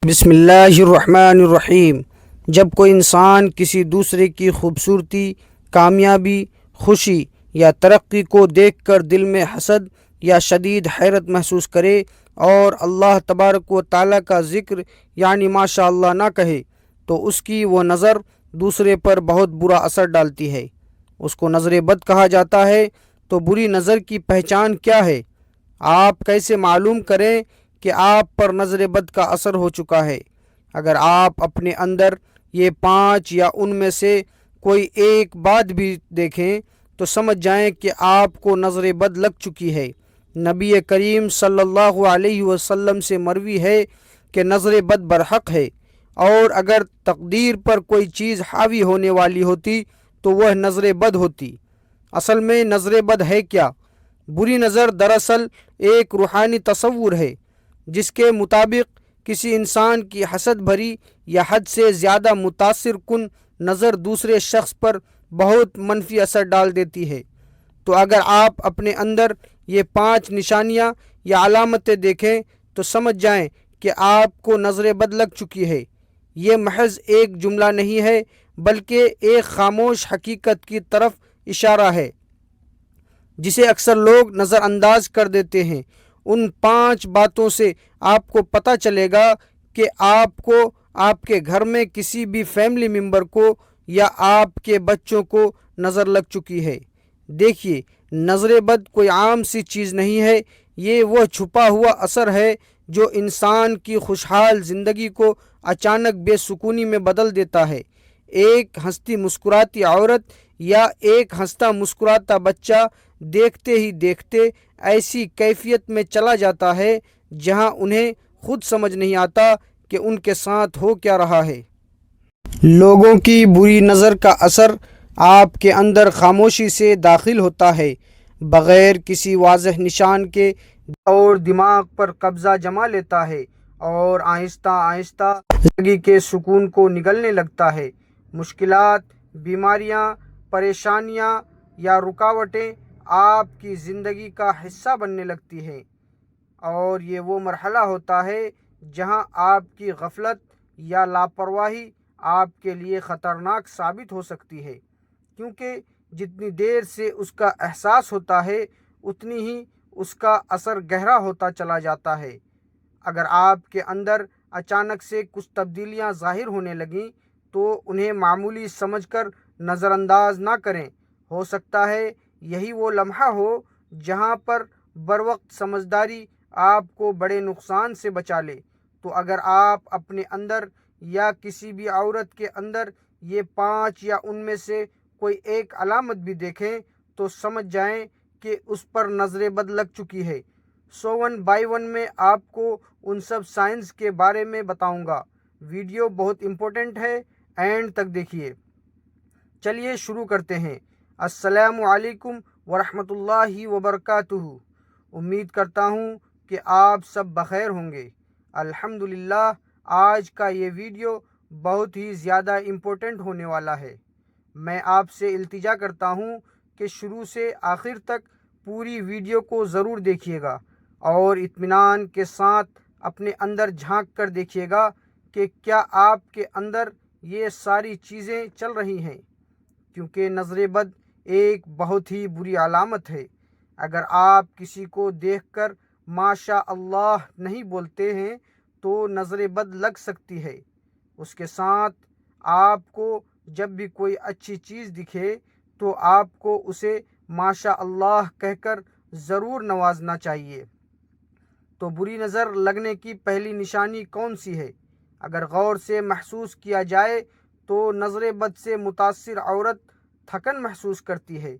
بسم اللہ الرحمن الرحیم۔ جب کوئی انسان کسی دوسرے کی خوبصورتی، کامیابی، خوشی یا ترقی کو دیکھ کر دل میں حسد یا شدید حیرت محسوس کرے اور اللہ تبارک و تعالیٰ کا ذکر یعنی ماشاء اللہ نہ کہے تو اس کی وہ نظر دوسرے پر بہت برا اثر ڈالتی ہے۔ اس کو نظر بد کہا جاتا ہے۔ تو بری نظر کی پہچان کیا ہے؟ آپ کیسے معلوم کریں کہ آپ پر نظر بد کا اثر ہو چکا ہے؟ اگر آپ اپنے اندر یہ 5 یا ان میں سے کوئی ایک بات بھی دیکھیں تو سمجھ جائیں کہ آپ کو نظر بد لگ چکی ہے۔ نبی کریم صلی اللہ علیہ وسلم سے مروی ہے کہ نظر بد برحق ہے، اور اگر تقدیر پر کوئی چیز حاوی ہونے والی ہوتی تو وہ نظر بد ہوتی۔ اصل میں نظر بد ہے کیا؟ بری نظر دراصل ایک روحانی تصور ہے جس کے مطابق کسی انسان کی حسد بھری یا حد سے زیادہ متاثر کن نظر دوسرے شخص پر بہت منفی اثر ڈال دیتی ہے۔ تو اگر آپ اپنے اندر یہ 5 نشانیاں یا علامتیں دیکھیں تو سمجھ جائیں کہ آپ کو نظر بد لگ چکی ہے۔ یہ محض ایک جملہ نہیں ہے، بلکہ ایک خاموش حقیقت کی طرف اشارہ ہے جسے اکثر لوگ نظر انداز کر دیتے ہیں۔ ان 5 باتوں سے آپ کو پتہ چلے گا کہ آپ کو آپ کے گھر میں کسی بھی فیملی ممبر کو یا آپ کے بچوں کو نظر لگ چکی ہے۔ دیکھیے، نظر بد کوئی عام سی چیز نہیں ہے، یہ وہ چھپا ہوا اثر ہے جو انسان کی خوشحال زندگی کو اچانک بے سکونی میں بدل دیتا ہے۔ ایک ہنستی مسکراتی عورت یا ایک ہنستا مسکراتا بچہ دیکھتے ہی دیکھتے ایسی کیفیت میں چلا جاتا ہے جہاں انہیں خود سمجھ نہیں آتا کہ ان کے ساتھ ہو کیا رہا ہے۔ لوگوں کی بری نظر کا اثر آپ کے اندر خاموشی سے داخل ہوتا ہے، بغیر کسی واضح نشان کے، اور دماغ پر قبضہ جما لیتا ہے اور آہستہ آہستہ زندگی کے سکون کو نگلنے لگتا ہے۔ مشکلات، بیماریاں، پریشانیاں یا رکاوٹیں آپ کی زندگی کا حصہ بننے لگتی ہیں، اور یہ وہ مرحلہ ہوتا ہے جہاں آپ کی غفلت یا لاپرواہی آپ کے لیے خطرناک ثابت ہو سکتی ہے، کیونکہ جتنی دیر سے اس کا احساس ہوتا ہے اتنی ہی اس کا اثر گہرا ہوتا چلا جاتا ہے۔ اگر آپ کے اندر اچانک سے کچھ تبدیلیاں ظاہر ہونے لگیں تو انہیں معمولی سمجھ کر نظر انداز نہ کریں۔ ہو سکتا ہے یہی وہ لمحہ ہو جہاں پر بروقت سمجھداری آپ کو بڑے نقصان سے بچا لے۔ تو اگر آپ اپنے اندر یا کسی بھی عورت کے اندر یہ 5 یا ان میں سے کوئی ایک علامت بھی دیکھیں تو سمجھ جائیں کہ اس پر نظر بد لگ چکی ہے۔ 1 بائی 1 میں آپ کو ان سب سائنس کے بارے میں بتاؤں گا۔ ویڈیو بہت امپورٹنٹ ہے، اینڈ تک دیکھیے۔ چلیے شروع کرتے ہیں۔ السلام علیکم ورحمۃ اللہ وبرکاتہ۔ امید کرتا ہوں کہ آپ سب بخیر ہوں گے۔ الحمدللہ، آج کا یہ ویڈیو بہت ہی زیادہ امپورٹنٹ ہونے والا ہے۔ میں آپ سے التجا کرتا ہوں کہ شروع سے آخر تک پوری ویڈیو کو ضرور دیکھیے گا اور اطمینان کے ساتھ اپنے اندر جھانک کر دیکھیے گا کہ کیا آپ کے اندر یہ ساری چیزیں چل رہی ہیں، کیونکہ نظر بد ایک بہت ہی بری علامت ہے۔ اگر آپ کسی کو دیکھ کر ماشاء اللہ نہیں بولتے ہیں تو نظر بد لگ سکتی ہے۔ اس کے ساتھ آپ کو جب بھی کوئی اچھی چیز دکھے تو آپ کو اسے ماشاء اللہ کہہ کر ضرور نوازنا چاہیے۔ تو بری نظر لگنے کی پہلی نشانی کون سی ہے؟ اگر غور سے محسوس کیا جائے تو نظر بد سے متاثر عورت تھکن محسوس کرتی ہے۔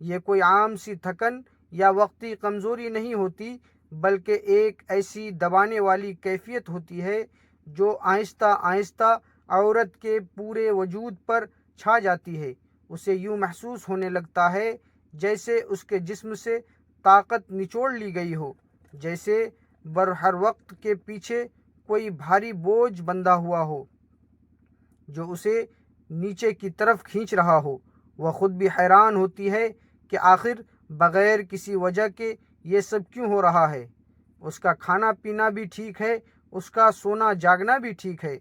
یہ کوئی عام سی تھکن یا وقتی کمزوری نہیں ہوتی، بلکہ ایک ایسی دبانے والی کیفیت ہوتی ہے جو آہستہ آہستہ عورت کے پورے وجود پر چھا جاتی ہے۔ اسے یوں محسوس ہونے لگتا ہے جیسے اس کے جسم سے طاقت نچوڑ لی گئی ہو، جیسے ہر وقت کے پیچھے کوئی بھاری بوجھ بندھا ہوا ہو جو اسے نیچے کی طرف کھینچ رہا ہو۔ وہ خود بھی حیران ہوتی ہے کہ آخر بغیر کسی وجہ کے یہ سب کیوں ہو رہا ہے۔ اس کا کھانا پینا بھی ٹھیک ہے، اس کا سونا جاگنا بھی ٹھیک ہے،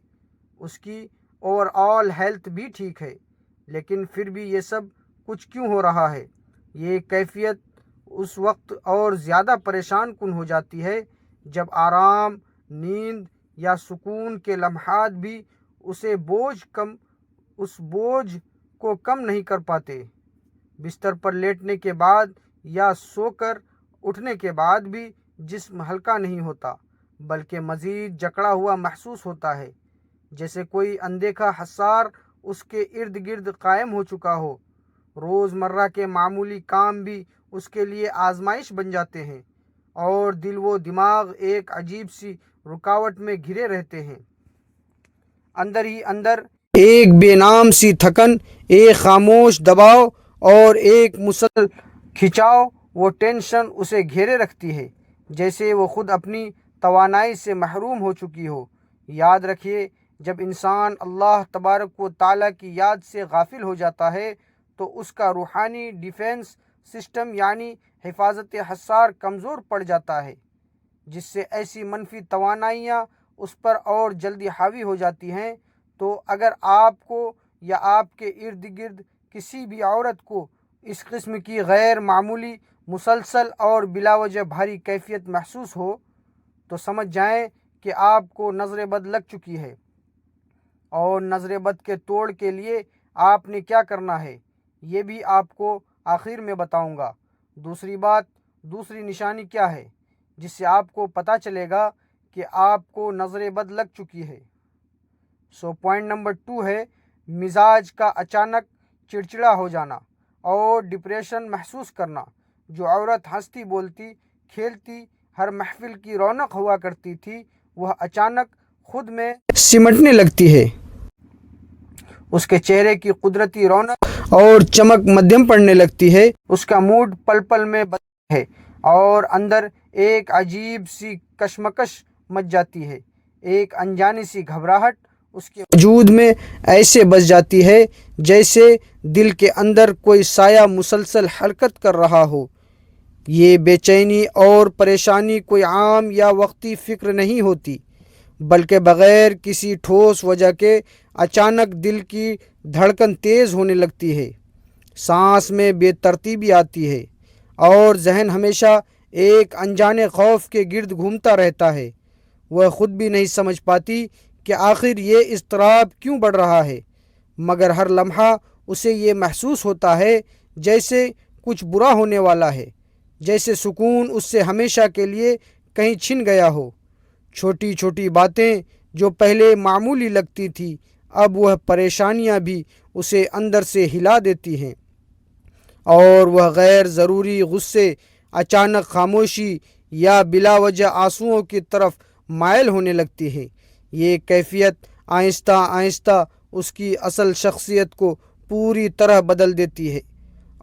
اس کی اوور آل ہیلتھ بھی ٹھیک ہے، لیکن پھر بھی یہ سب کچھ کیوں ہو رہا ہے؟ یہ کیفیت اس وقت اور زیادہ پریشان کن ہو جاتی ہے جب آرام، نیند یا سکون کے لمحات بھی اس بوجھ کو کم نہیں کر پاتے۔ بستر پر لیٹنے کے بعد یا سو کر اٹھنے کے بعد بھی جسم ہلکا نہیں ہوتا، بلکہ مزید جکڑا ہوا محسوس ہوتا ہے، جیسے کوئی اندیکھا حصار اس کے ارد گرد قائم ہو چکا ہو۔ روز مرہ کے معمولی کام بھی اس کے لیے آزمائش بن جاتے ہیں، اور دل و دماغ ایک عجیب سی رکاوٹ میں گھرے رہتے ہیں۔ اندر ہی اندر ایک بے نام سی تھکن، ایک خاموش دباؤ اور ایک مسلسل کھنچاؤ و ٹینشن اسے گھیرے رکھتی ہے، جیسے وہ خود اپنی توانائی سے محروم ہو چکی ہو۔ یاد رکھیے، جب انسان اللہ تبارک و تعالیٰ کی یاد سے غافل ہو جاتا ہے تو اس کا روحانی ڈیفنس سسٹم یعنی حفاظت حصار کمزور پڑ جاتا ہے، جس سے ایسی منفی توانائیاں اس پر اور جلدی حاوی ہو جاتی ہیں۔ تو اگر آپ کو یا آپ کے ارد گرد کسی بھی عورت کو اس قسم کی غیر معمولی، مسلسل اور بلا وجہ بھاری کیفیت محسوس ہو تو سمجھ جائیں کہ آپ کو نظر بد لگ چکی ہے، اور نظر بد کے توڑ کے لیے آپ نے کیا کرنا ہے یہ بھی آپ کو آخر میں بتاؤں گا۔ دوسری نشانی کیا ہے جس سے آپ کو پتہ چلے گا کہ آپ کو نظر بد لگ چکی ہے؟ پوائنٹ نمبر 2 ہے مزاج کا اچانک چڑچڑا ہو جانا اور ڈپریشن محسوس کرنا۔ جو عورت ہنستی بولتی کھیلتی ہر محفل کی رونق ہوا کرتی تھی، وہ اچانک خود میں سمٹنے لگتی ہے، اس کے چہرے کی قدرتی رونق اور چمک مدھم پڑنے لگتی ہے، اس کا موڈ پل پل میں بدلتا ہے، اور اندر ایک عجیب سی کشمکش مچ جاتی ہے۔ ایک انجانی سی گھبراہٹ اس کے وجود میں ایسے بس جاتی ہے جیسے دل کے اندر کوئی سایہ مسلسل حرکت کر رہا ہو۔ یہ بے چینی اور پریشانی کوئی عام یا وقتی فکر نہیں ہوتی، بلکہ بغیر کسی ٹھوس وجہ کے اچانک دل کی دھڑکن تیز ہونے لگتی ہے، سانس میں بے ترتیبی آتی ہے، اور ذہن ہمیشہ ایک انجانے خوف کے گرد گھومتا رہتا ہے۔ وہ خود بھی نہیں سمجھ پاتی کہ آخر یہ اضطراب کیوں بڑھ رہا ہے، مگر ہر لمحہ اسے یہ محسوس ہوتا ہے جیسے کچھ برا ہونے والا ہے، جیسے سکون اس سے ہمیشہ کے لیے کہیں چھن گیا ہو۔ چھوٹی چھوٹی باتیں جو پہلے معمولی لگتی تھی، اب وہ پریشانیاں بھی اسے اندر سے ہلا دیتی ہیں، اور وہ غیر ضروری غصے، اچانک خاموشی یا بلا وجہ آنسوؤں کی طرف مائل ہونے لگتی ہے۔ یہ کیفیت آہستہ آہستہ اس کی اصل شخصیت کو پوری طرح بدل دیتی ہے،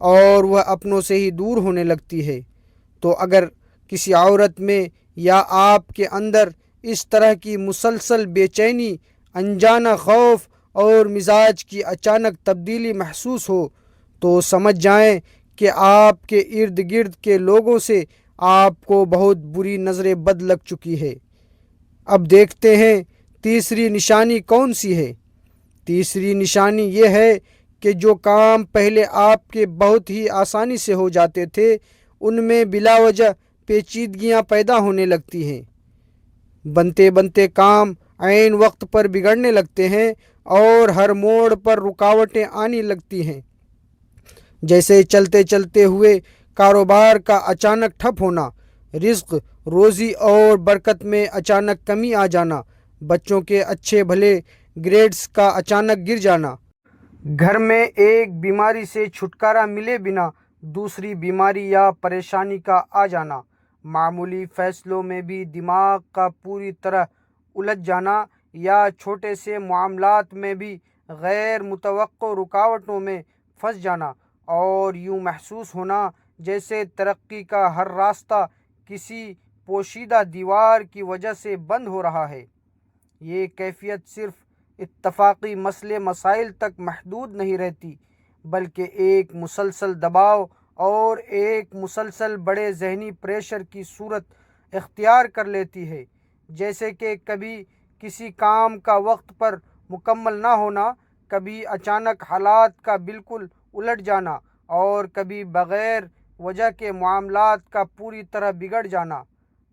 اور وہ اپنوں سے ہی دور ہونے لگتی ہے۔ تو اگر کسی عورت میں یا آپ کے اندر اس طرح کی مسلسل بے چینی، انجانہ خوف اور مزاج کی اچانک تبدیلی محسوس ہو تو سمجھ جائیں کہ آپ کے ارد گرد کے لوگوں سے آپ کو بہت بری نظر بد لگ چکی ہے۔ اب دیکھتے ہیں تیسری نشانی کون سی ہے۔ تیسری نشانی یہ ہے کہ جو کام پہلے آپ کے بہت ہی آسانی سے ہو جاتے تھے، ان میں بلا وجہ پیچیدگیاں پیدا ہونے لگتی ہیں۔ بنتے بنتے کام عین وقت پر بگڑنے لگتے ہیں، اور ہر موڑ پر رکاوٹیں آنے لگتی ہیں، جیسے چلتے چلتے ہوئے کاروبار کا اچانک ٹھپ ہونا، رزق روزی اور برکت میں اچانک کمی آ جانا، بچوں کے اچھے بھلے گریڈز کا اچانک گر جانا، گھر میں ایک بیماری سے چھٹکارا ملے بنا دوسری بیماری یا پریشانی کا آ جانا، معمولی فیصلوں میں بھی دماغ کا پوری طرح الجھ جانا، یا چھوٹے سے معاملات میں بھی غیر متوقع رکاوٹوں میں پھنس جانا، اور یوں محسوس ہونا جیسے ترقی کا ہر راستہ کسی پوشیدہ دیوار کی وجہ سے بند ہو رہا ہے۔ یہ کیفیت صرف اتفاقی مسئلے مسائل تک محدود نہیں رہتی، بلکہ ایک مسلسل دباؤ اور ایک مسلسل بڑے ذہنی پریشر کی صورت اختیار کر لیتی ہے، جیسے کہ کبھی کسی کام کا وقت پر مکمل نہ ہونا، کبھی اچانک حالات کا بالکل الٹ جانا، اور کبھی بغیر وجہ کے معاملات کا پوری طرح بگڑ جانا۔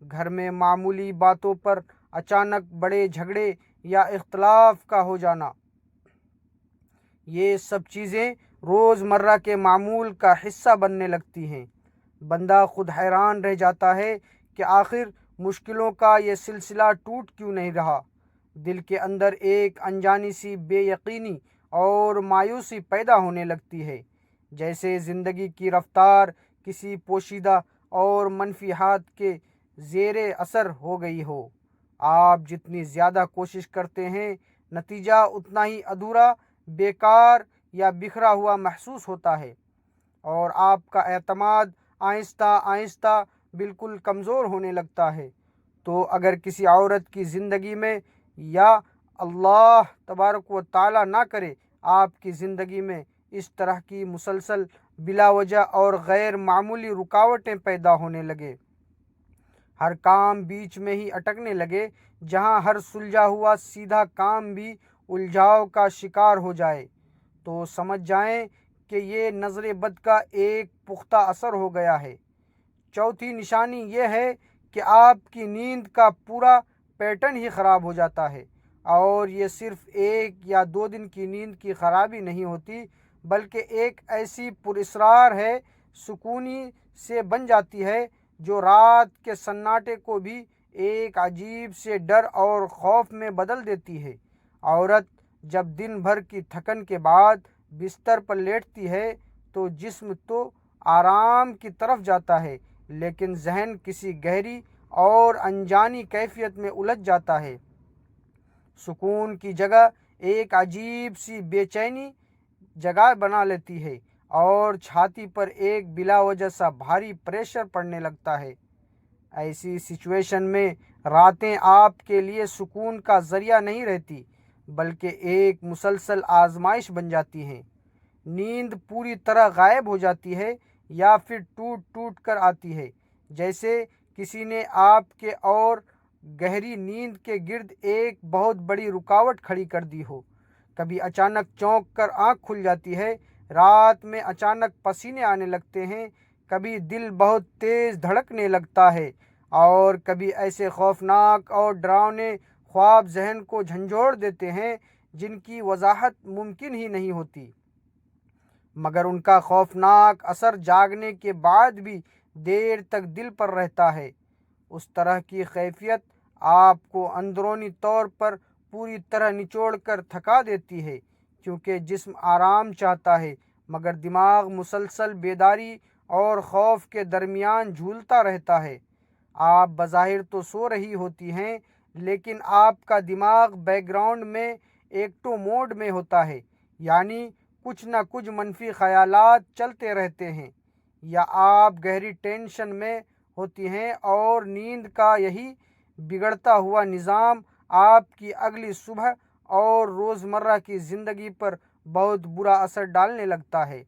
گھر میں معمولی باتوں پر اچانک بڑے جھگڑے یا اختلاف کا ہو جانا، یہ سب چیزیں روز مرہ کے معمول کا حصہ بننے لگتی ہیں۔ بندہ خود حیران رہ جاتا ہے کہ آخر مشکلوں کا یہ سلسلہ ٹوٹ کیوں نہیں رہا۔ دل کے اندر ایک انجانی سی بے یقینی اور مایوسی پیدا ہونے لگتی ہے، جیسے زندگی کی رفتار کسی پوشیدہ اور منفی حالت کے زیر اثر ہو گئی ہو۔ آپ جتنی زیادہ کوشش کرتے ہیں، نتیجہ اتنا ہی ادھورا، بیکار یا بکھرا ہوا محسوس ہوتا ہے، اور آپ کا اعتماد آہستہ آہستہ بالکل کمزور ہونے لگتا ہے۔ تو اگر کسی عورت کی زندگی میں، یا اللہ تبارک و تعالیٰ نہ کرے آپ کی زندگی میں، اس طرح کی مسلسل بلا وجہ اور غیر معمولی رکاوٹیں پیدا ہونے لگے، ہر کام بیچ میں ہی اٹکنے لگے، جہاں ہر سلجھا ہوا سیدھا کام بھی الجھاؤ کا شکار ہو جائے، تو سمجھ جائیں کہ یہ نظر بد کا ایک پختہ اثر ہو گیا ہے۔ چوتھی نشانی یہ ہے کہ آپ کی نیند کا پورا پیٹرن ہی خراب ہو جاتا ہے، اور یہ صرف 1 یا 2 دن کی نیند کی خرابی نہیں ہوتی، بلکہ ایک ایسی پراسرار ہے سکونی سے بن جاتی ہے جو رات کے سناٹے کو بھی ایک عجیب سے ڈر اور خوف میں بدل دیتی ہے۔ عورت جب دن بھر کی تھکن کے بعد بستر پر لیٹتی ہے تو جسم تو آرام کی طرف جاتا ہے، لیکن ذہن کسی گہری اور انجانی کیفیت میں الجھ جاتا ہے۔ سکون کی جگہ ایک عجیب سی بے چینی جگہ بنا لیتی ہے، اور چھاتی پر ایک بلا وجہ سا بھاری پریشر پڑنے لگتا ہے۔ ایسی سچویشن میں راتیں آپ کے لیے سکون کا ذریعہ نہیں رہتی، بلکہ ایک مسلسل آزمائش بن جاتی ہیں۔ نیند پوری طرح غائب ہو جاتی ہے، یا پھر ٹوٹ ٹوٹ کر آتی ہے، جیسے کسی نے آپ کے اور گہری نیند کے گرد ایک بہت بڑی رکاوٹ کھڑی کر دی ہو۔ کبھی اچانک چونک کر آنکھ کھل جاتی ہے، رات میں اچانک پسینے آنے لگتے ہیں، کبھی دل بہت تیز دھڑکنے لگتا ہے، اور کبھی ایسے خوفناک اور ڈراؤنے خواب ذہن کو جھنجھوڑ دیتے ہیں جن کی وضاحت ممکن ہی نہیں ہوتی، مگر ان کا خوفناک اثر جاگنے کے بعد بھی دیر تک دل پر رہتا ہے۔ اس طرح کی کیفیت آپ کو اندرونی طور پر پوری طرح نچوڑ کر تھکا دیتی ہے، کیونکہ جسم آرام چاہتا ہے، مگر دماغ مسلسل بیداری اور خوف کے درمیان جھولتا رہتا ہے۔ آپ بظاہر تو سو رہی ہوتی ہیں، لیکن آپ کا دماغ بیک گراؤنڈ میں ایکٹو موڈ میں ہوتا ہے، یعنی کچھ نہ کچھ منفی خیالات چلتے رہتے ہیں، یا آپ گہری ٹینشن میں ہوتی ہیں، اور نیند کا یہی بگڑتا ہوا نظام آپ کی اگلی صبح اور روزمرہ کی زندگی پر بہت برا اثر ڈالنے لگتا ہے۔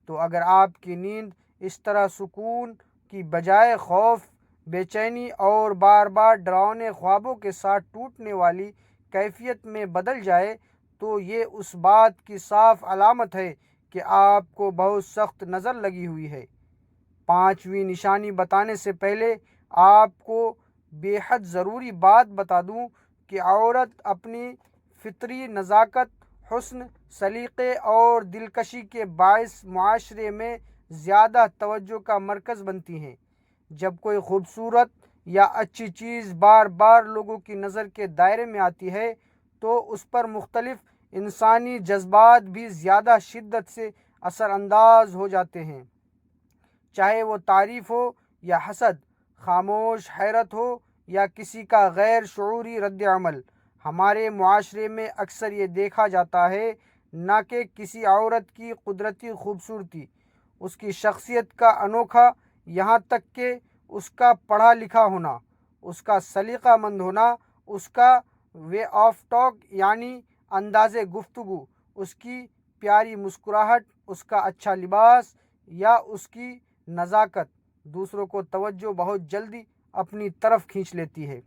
تو اگر آپ کی نیند اس طرح سکون کی بجائے خوف، بے چینی اور بار بار ڈراؤنے خوابوں کے ساتھ ٹوٹنے والی کیفیت میں بدل جائے، تو یہ اس بات کی صاف علامت ہے کہ آپ کو بہت سخت نظر لگی ہوئی ہے۔ 5ویں نشانی بتانے سے پہلے آپ کو بے حد ضروری بات بتا دوں کہ عورت اپنی فطری نزاکت، حسن، سلیقے اور دلکشی کے باعث معاشرے میں زیادہ توجہ کا مرکز بنتی ہیں۔ جب کوئی خوبصورت یا اچھی چیز بار بار لوگوں کی نظر کے دائرے میں آتی ہے، تو اس پر مختلف انسانی جذبات بھی زیادہ شدت سے اثر انداز ہو جاتے ہیں، چاہے وہ تعریف ہو یا حسد، خاموش حیرت ہو یا کسی کا غیر شعوری رد عمل۔ ہمارے معاشرے میں اکثر یہ دیکھا جاتا ہے نہ کہ کسی عورت کی قدرتی خوبصورتی، اس کی شخصیت کا انوکھا، یہاں تک کہ اس کا پڑھا لکھا ہونا، اس کا سلیقہ مند ہونا، اس کا وے آف ٹاک یعنی انداز گفتگو، اس کی پیاری مسکراہٹ، اس کا اچھا لباس یا اس کی نزاکت دوسروں کو توجہ بہت جلدی اپنی طرف کھینچ لیتی ہے۔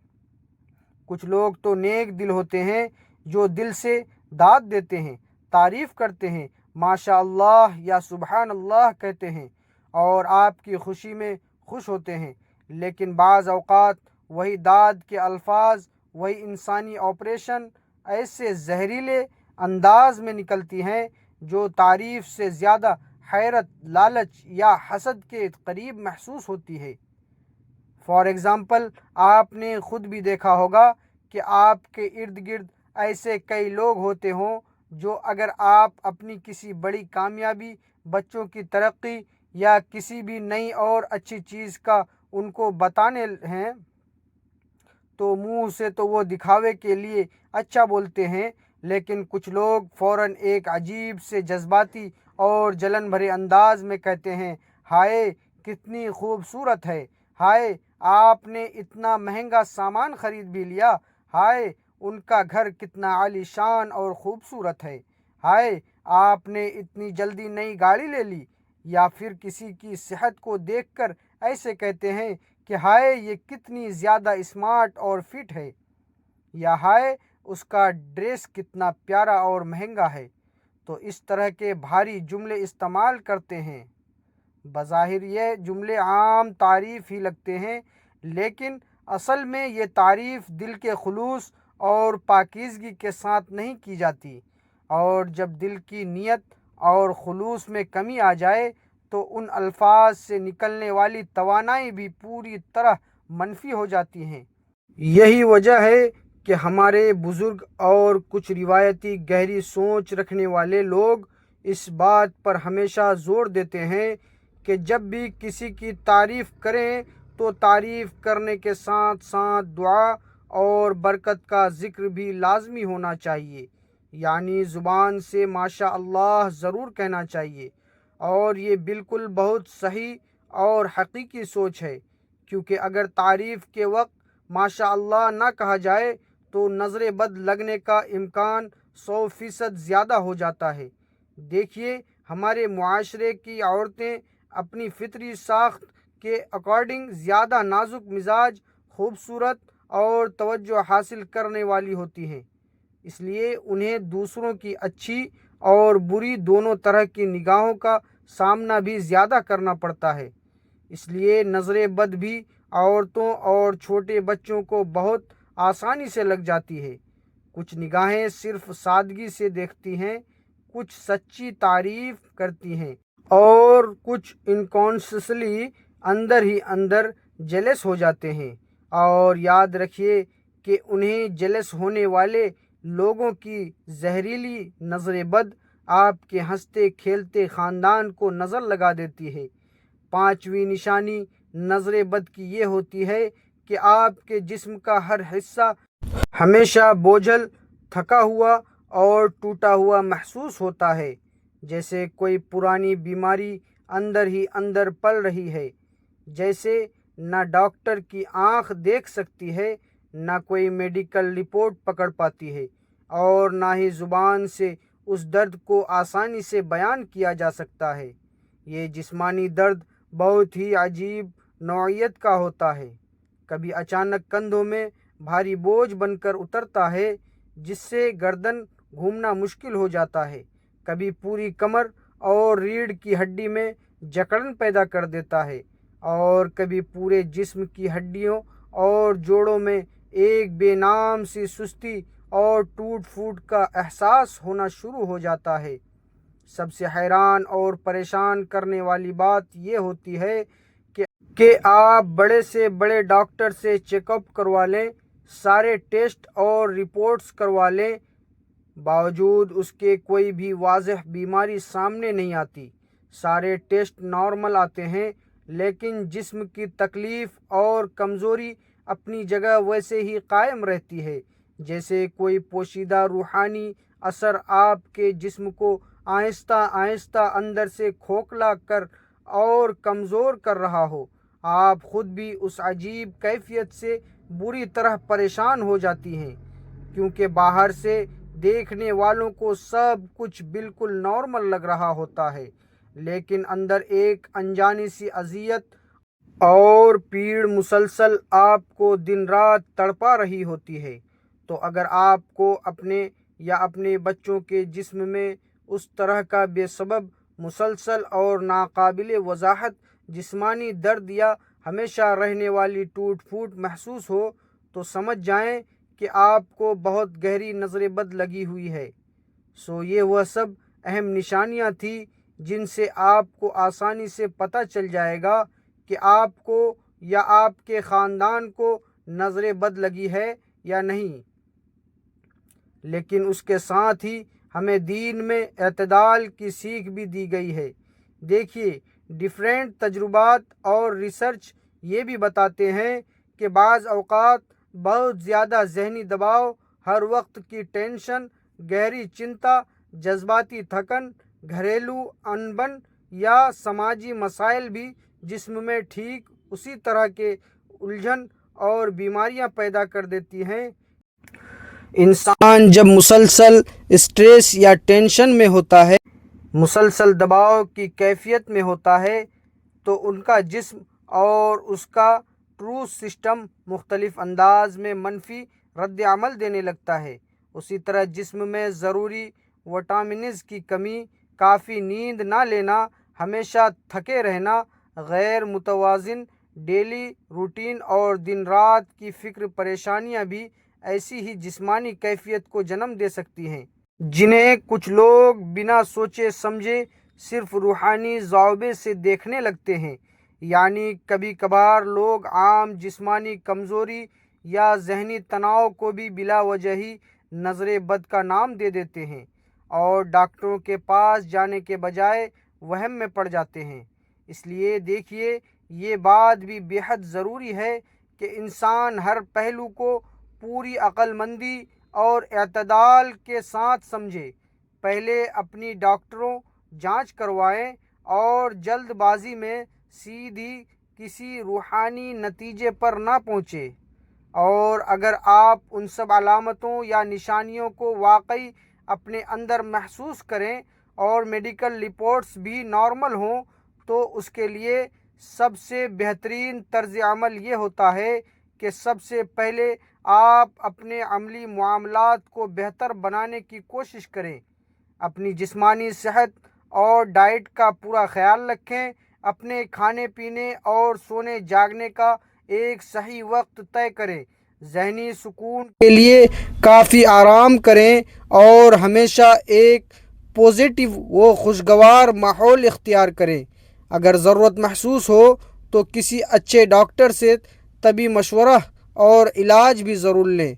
کچھ لوگ تو نیک دل ہوتے ہیں جو دل سے داد دیتے ہیں، تعریف کرتے ہیں، ماشاء اللہ یا سبحان اللہ کہتے ہیں اور آپ کی خوشی میں خوش ہوتے ہیں، لیکن بعض اوقات وہی داد کے الفاظ، وہی انسانی آپریشن ایسے زہریلے انداز میں نکلتی ہیں جو تعریف سے زیادہ حیرت، لالچ یا حسد کے قریب محسوس ہوتی ہے۔ فار ایگزامپل، آپ نے خود بھی دیکھا ہوگا کہ آپ کے ارد گرد ایسے کئی لوگ ہوتے ہوں جو اگر آپ اپنی کسی بڑی کامیابی، بچوں کی ترقی یا کسی بھی نئی اور اچھی چیز کا ان کو بتانے ہیں تو منہ سے تو وہ دکھاوے کے لیے اچھا بولتے ہیں، لیکن کچھ لوگ فوراً ایک عجیب سے جذباتی اور جلن بھرے انداز میں کہتے ہیں، ہائے کتنی خوبصورت ہے، ہائے آپ نے اتنا مہنگا سامان خرید بھی لیا، ہائے ان کا گھر کتنا عالی شان اور خوبصورت ہے، ہائے آپ نے اتنی جلدی نئی گاڑی لے لی، یا پھر کسی کی صحت کو دیکھ کر ایسے کہتے ہیں کہ ہائے یہ کتنی زیادہ اسمارٹ اور فٹ ہے، یا ہائے اس کا ڈریس کتنا پیارا اور مہنگا ہے۔ تو اس طرح کے بھاری جملے استعمال کرتے ہیں۔ بظاہر یہ جملے عام تعریف ہی لگتے ہیں، لیکن اصل میں یہ تعریف دل کے خلوص اور پاکیزگی کے ساتھ نہیں کی جاتی، اور جب دل کی نیت اور خلوص میں کمی آ جائے تو ان الفاظ سے نکلنے والی توانائی بھی پوری طرح منفی ہو جاتی ہیں۔ یہی وجہ ہے کہ ہمارے بزرگ اور کچھ روایتی گہری سوچ رکھنے والے لوگ اس بات پر ہمیشہ زور دیتے ہیں کہ جب بھی کسی کی تعریف کریں تو تعریف کرنے کے ساتھ ساتھ دعا اور برکت کا ذکر بھی لازمی ہونا چاہیے، یعنی زبان سے ماشاء اللہ ضرور کہنا چاہیے، اور یہ بالکل بہت صحیح اور حقیقی سوچ ہے، کیونکہ اگر تعریف کے وقت ماشاء اللہ نہ کہا جائے تو نظر بد لگنے کا امکان 100% زیادہ ہو جاتا ہے۔ دیکھیے ہمارے معاشرے کی عورتیں اپنی فطری ساخت کے اکارڈنگ زیادہ نازک مزاج، خوبصورت اور توجہ حاصل کرنے والی ہوتی ہیں، اس لیے انہیں دوسروں کی اچھی اور بری دونوں طرح کی نگاہوں کا سامنا بھی زیادہ کرنا پڑتا ہے۔ اس لیے نظر بد بھی عورتوں اور چھوٹے بچوں کو بہت آسانی سے لگ جاتی ہے۔ کچھ نگاہیں صرف سادگی سے دیکھتی ہیں، کچھ سچی تعریف کرتی ہیں، اور کچھ انکانشیسلی اندر ہی اندر جیلس ہو جاتے ہیں۔ اور یاد رکھیے کہ انہیں جیلس ہونے والے لوگوں کی زہریلی نظر بد آپ کے ہنستے کھیلتے خاندان کو نظر لگا دیتی ہے۔ پانچویں نشانی نظر بد کی یہ ہوتی ہے کہ آپ کے جسم کا ہر حصہ ہمیشہ بوجھل، تھکا ہوا اور ٹوٹا ہوا محسوس ہوتا ہے، جیسے کوئی پرانی بیماری اندر ہی اندر پل رہی ہے، جیسے نہ ڈاکٹر کی آنکھ دیکھ سکتی ہے، نہ کوئی میڈیکل رپورٹ پکڑ پاتی ہے، اور نہ ہی زبان سے اس درد کو آسانی سے بیان کیا جا سکتا ہے۔ یہ جسمانی درد بہت ہی عجیب نوعیت کا ہوتا ہے، کبھی اچانک کندھوں میں بھاری بوجھ بن کر اترتا ہے جس سے گردن گھومنا مشکل ہو جاتا ہے، کبھی پوری کمر اور ریڑھ کی ہڈی میں جکڑن پیدا کر دیتا ہے، اور کبھی پورے جسم کی ہڈیوں اور جوڑوں میں ایک بے نام سی سستی اور ٹوٹ پھوٹ کا احساس ہونا شروع ہو جاتا ہے۔ سب سے حیران اور پریشان کرنے والی بات یہ ہوتی ہے کہ آپ بڑے سے بڑے ڈاکٹر سے چیک اپ کروا لیں، سارے ٹیسٹ اور رپورٹس کروا لیں، باوجود اس کے کوئی بھی واضح بیماری سامنے نہیں آتی۔ سارے ٹیسٹ نارمل آتے ہیں، لیکن جسم کی تکلیف اور کمزوری اپنی جگہ ویسے ہی قائم رہتی ہے، جیسے کوئی پوشیدہ روحانی اثر آپ کے جسم کو آہستہ آہستہ اندر سے کھوکھلا کر اور کمزور کر رہا ہو۔ آپ خود بھی اس عجیب کیفیت سے بری طرح پریشان ہو جاتی ہیں، کیونکہ باہر سے دیکھنے والوں کو سب کچھ بالکل نارمل لگ رہا ہوتا ہے، لیکن اندر ایک انجانی سی اذیت اور پیڑ مسلسل آپ کو دن رات تڑپا رہی ہوتی ہے، تو اگر آپ کو اپنے یا اپنے بچوں کے جسم میں اس طرح کا بے سبب مسلسل اور ناقابل وضاحت جسمانی درد یا ہمیشہ رہنے والی ٹوٹ پھوٹ محسوس ہو تو سمجھ جائیں کہ آپ کو بہت گہری نظر بد لگی ہوئی ہے۔ یہ وہ سب اہم نشانیاں تھیں جن سے آپ کو آسانی سے پتہ چل جائے گا کہ آپ کو یا آپ کے خاندان کو نظر بد لگی ہے یا نہیں۔ لیکن اس کے ساتھ ہی ہمیں دین میں اعتدال کی سیکھ بھی دی گئی ہے۔ دیکھیے، ڈیفرنٹ تجربات اور ریسرچ یہ بھی بتاتے ہیں کہ بعض اوقات بہت زیادہ ذہنی دباؤ، ہر وقت کی ٹینشن، گہری چنتا، جذباتی تھکن، گھریلو انبن یا سماجی مسائل بھی جسم میں ٹھیک اسی طرح کے الجھن اور بیماریاں پیدا کر دیتی ہیں۔ انسان جب مسلسل اسٹریس یا ٹینشن میں ہوتا ہے، مسلسل دباؤ کی کیفیت میں ہوتا ہے، تو ان کا جسم اور اس کا ٹروس سسٹم مختلف انداز میں منفی رد عمل دینے لگتا ہے۔ اسی طرح جسم میں ضروری وٹامنز کی کمی، کافی نیند نہ لینا، ہمیشہ تھکے رہنا، غیر متوازن ڈیلی روٹین اور دن رات کی فکر پریشانیاں بھی ایسی ہی جسمانی کیفیت کو جنم دے سکتی ہیں، جنہیں کچھ لوگ بنا سوچے سمجھے صرف روحانی زاویے سے دیکھنے لگتے ہیں۔ یعنی کبھی کبھار لوگ عام جسمانی کمزوری یا ذہنی تناؤ کو بھی بلا وجہ ہی نظر بد کا نام دے دیتے ہیں اور ڈاکٹروں کے پاس جانے کے بجائے وہم میں پڑ جاتے ہیں۔ اس لیے دیکھیے، یہ بات بھی بے حد ضروری ہے کہ انسان ہر پہلو کو پوری عقل مندی اور اعتدال کے ساتھ سمجھے۔ پہلے اپنی ڈاکٹروں جانچ کروائیں اور جلد بازی میں سیدھی کسی روحانی نتیجے پر نہ پہنچے۔ اور اگر آپ ان سب علامتوں یا نشانیوں کو واقعی اپنے اندر محسوس کریں اور میڈیکل رپورٹس بھی نارمل ہوں، تو اس کے لیے سب سے بہترین طرز عمل یہ ہوتا ہے کہ سب سے پہلے آپ اپنے عملی معاملات کو بہتر بنانے کی کوشش کریں۔ اپنی جسمانی صحت اور ڈائٹ کا پورا خیال رکھیں، اپنے کھانے پینے اور سونے جاگنے کا ایک صحیح وقت طے کریں، ذہنی سکون کے لیے کافی آرام کریں اور ہمیشہ ایک پازیٹیو و خوشگوار ماحول اختیار کریں۔ اگر ضرورت محسوس ہو تو کسی اچھے ڈاکٹر سے طبی مشورہ اور علاج بھی ضرور لیں۔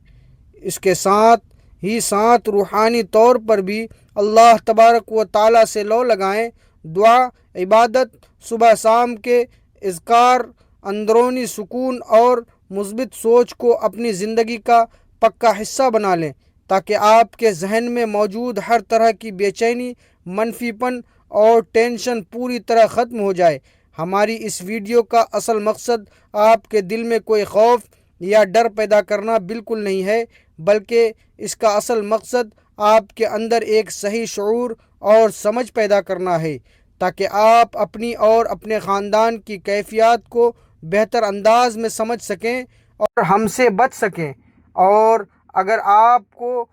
اس کے ساتھ ہی ساتھ روحانی طور پر بھی اللہ تبارک و تعالیٰ سے لو لگائیں۔ دعا، عبادت، صبح شام کے اذکار، اندرونی سکون اور مثبت سوچ کو اپنی زندگی کا پکا حصہ بنا لیں تاکہ آپ کے ذہن میں موجود ہر طرح کی بے چینی، منفی پن اور ٹینشن پوری طرح ختم ہو جائے۔ ہماری اس ویڈیو کا اصل مقصد آپ کے دل میں کوئی خوف یا ڈر پیدا کرنا بالکل نہیں ہے، بلکہ اس کا اصل مقصد آپ کے اندر ایک صحیح شعور اور سمجھ پیدا کرنا ہے تاکہ آپ اپنی اور اپنے خاندان کی کیفیات کو بہتر انداز میں سمجھ سکیں اور ہم سے بچ سکیں۔ اور اگر آپ کو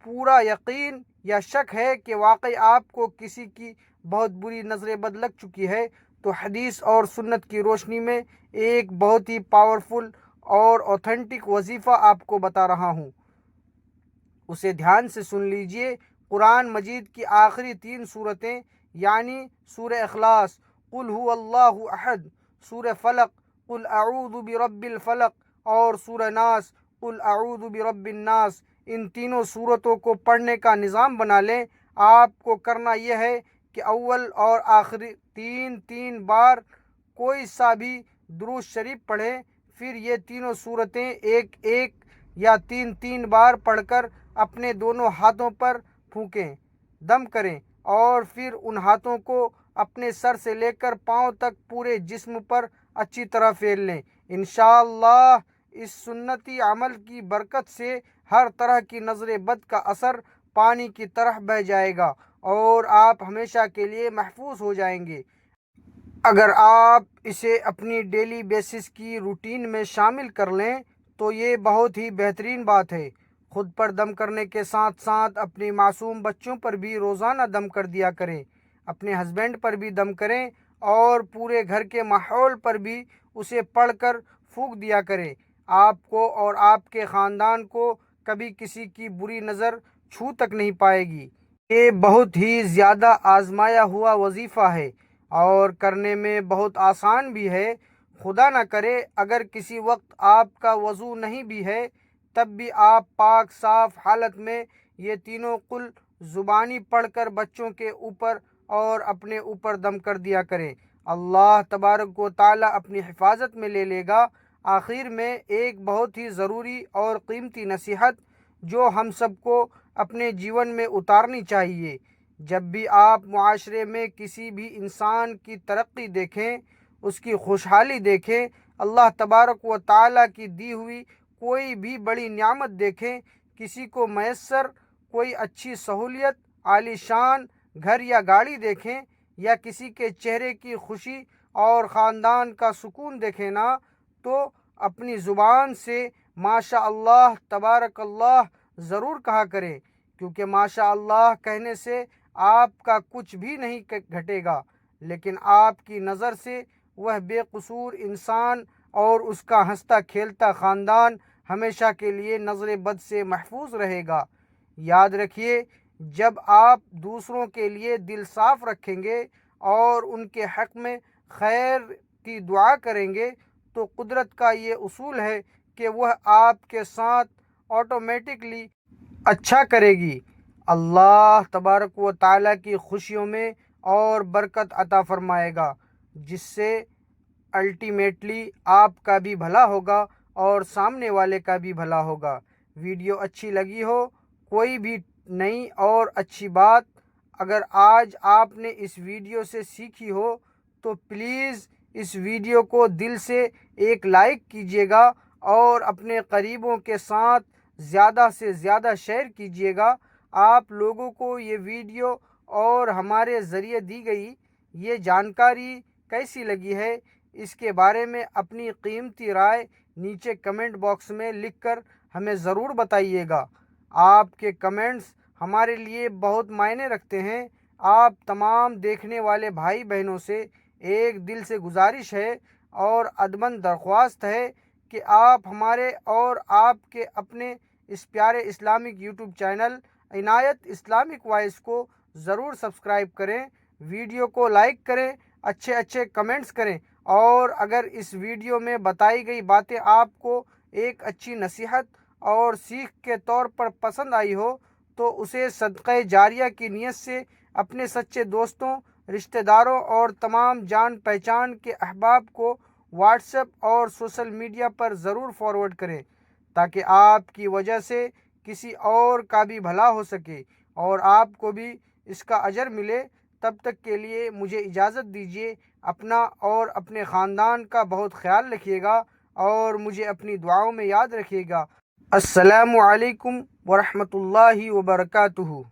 پورا یقین یا شک ہے کہ واقعی آپ کو کسی کی بہت بری نظر بد لگ چکی ہے، تو حدیث اور سنت کی روشنی میں ایک بہت ہی پاورفل اور اوتھینٹک وظیفہ آپ کو بتا رہا ہوں، اسے دھیان سے سن لیجئے۔ قرآن مجید کی آخری 3 سورتیں یعنی سورہ اخلاص قل هو اللہ احد، سورہ فلق قل اعوذ برب الفلق اور سورہ ناس قل اعوذ برب الناس، ان تینوں سورتوں کو پڑھنے کا نظام بنا لیں۔ آپ کو کرنا یہ ہے کہ اول اور آخری 3 بار کوئی سا بھی درود شریف پڑھیں، پھر یہ تینوں سورتیں ایک یا 3 بار پڑھ کر اپنے دونوں ہاتھوں پر پھونکیں، دم کریں اور پھر ان ہاتھوں کو اپنے سر سے لے کر پاؤں تک پورے جسم پر اچھی طرح پھیر لیں۔ انشاءاللہ اس سنتی عمل کی برکت سے ہر طرح کی نظر بد کا اثر پانی کی طرح بہہ جائے گا اور آپ ہمیشہ کے لیے محفوظ ہو جائیں گے۔ اگر آپ اسے اپنی ڈیلی بیسس کی روٹین میں شامل کر لیں تو یہ بہت ہی بہترین بات ہے۔ خود پر دم کرنے کے ساتھ ساتھ اپنے معصوم بچوں پر بھی روزانہ دم کر دیا کریں، اپنے ہسبینڈ پر بھی دم کریں اور پورے گھر کے ماحول پر بھی اسے پڑھ کر پھونک دیا کریں۔ آپ کو اور آپ کے خاندان کو کبھی کسی کی بری نظر چھو تک نہیں پائے گی۔ یہ بہت ہی زیادہ آزمایا ہوا وظیفہ ہے اور کرنے میں بہت آسان بھی ہے۔ خدا نہ کرے اگر کسی وقت آپ کا وضو نہیں بھی ہے تب بھی آپ پاک صاف حالت میں یہ تینوں قل زبانی پڑھ کر بچوں کے اوپر اور اپنے اوپر دم کر دیا کریں۔ اللہ تبارک و تعالی اپنی حفاظت میں لے لے گا۔ آخر میں ایک بہت ہی ضروری اور قیمتی نصیحت جو ہم سب کو اپنے جیون میں اتارنی چاہیے۔ جب بھی آپ معاشرے میں کسی بھی انسان کی ترقی دیکھیں، اس کی خوشحالی دیکھیں، اللہ تبارک و تعالیٰ کی دی ہوئی کوئی بھی بڑی نعمت دیکھیں، کسی کو میسر کوئی اچھی سہولیت، عالی شان گھر یا گاڑی دیکھیں یا کسی کے چہرے کی خوشی اور خاندان کا سکون دیکھیں نا، تو اپنی زبان سے ماشاء اللہ تبارک اللہ ضرور کہا کریں، کیونکہ ماشاء اللہ کہنے سے آپ کا کچھ بھی نہیں گھٹے گا، لیکن آپ کی نظر سے وہ بے قصور انسان اور اس کا ہنستا کھیلتا خاندان ہمیشہ کے لیے نظر بد سے محفوظ رہے گا۔ یاد رکھیے، جب آپ دوسروں کے لیے دل صاف رکھیں گے اور ان کے حق میں خیر کی دعا کریں گے تو قدرت کا یہ اصول ہے کہ وہ آپ کے ساتھ آٹومیٹکلی اچھا کرے گی۔ اللہ تبارک و تعالیٰ کی خوشیوں میں اور برکت عطا فرمائے گا، جس سے الٹیمیٹلی آپ کا بھی بھلا ہوگا اور سامنے والے کا بھی بھلا ہوگا۔ ویڈیو اچھی لگی ہو، کوئی بھی نئی اور اچھی بات اگر آج آپ نے اس ویڈیو سے سیکھی ہو تو پلیز اس ویڈیو کو دل سے ایک لائک کیجیے گا اور اپنے قریبوں کے ساتھ زیادہ سے زیادہ شیئر کیجیے گا۔ آپ لوگوں کو یہ ویڈیو اور ہمارے ذریعے دی گئی یہ جانکاری کیسی لگی ہے، اس کے بارے میں اپنی قیمتی رائے نیچے کمنٹ باکس میں لکھ کر ہمیں ضرور بتائیے گا۔ آپ کے کمنٹس ہمارے لیے بہت معنی رکھتے ہیں۔ آپ تمام دیکھنے والے بھائی بہنوں سے ایک دل سے گزارش ہے اور ادباً درخواست ہے کہ آپ ہمارے اور آپ کے اپنے اس پیارے اسلامک یوٹیوب چینل عنایت اسلامک وائس کو ضرور سبسکرائب کریں، ویڈیو کو لائک کریں، اچھے اچھے کمنٹس کریں، اور اگر اس ویڈیو میں بتائی گئی باتیں آپ کو ایک اچھی نصیحت اور سیکھ کے طور پر پسند آئی ہو تو اسے صدقہ جاریہ کی نیت سے اپنے سچے دوستوں، رشتہ داروں اور تمام جان پہچان کے احباب کو واٹس ایپ اور سوشل میڈیا پر ضرور فارورڈ کریں تاکہ آپ کی وجہ سے کسی اور کا بھی بھلا ہو سکے اور آپ کو بھی اس کا اجر ملے۔ تب تک کے لیے مجھے اجازت دیجیے۔ اپنا اور اپنے خاندان کا بہت خیال رکھیے گا اور مجھے اپنی دعاؤں میں یاد رکھیے گا۔ السلام علیکم ورحمۃ اللہ وبرکاتہ۔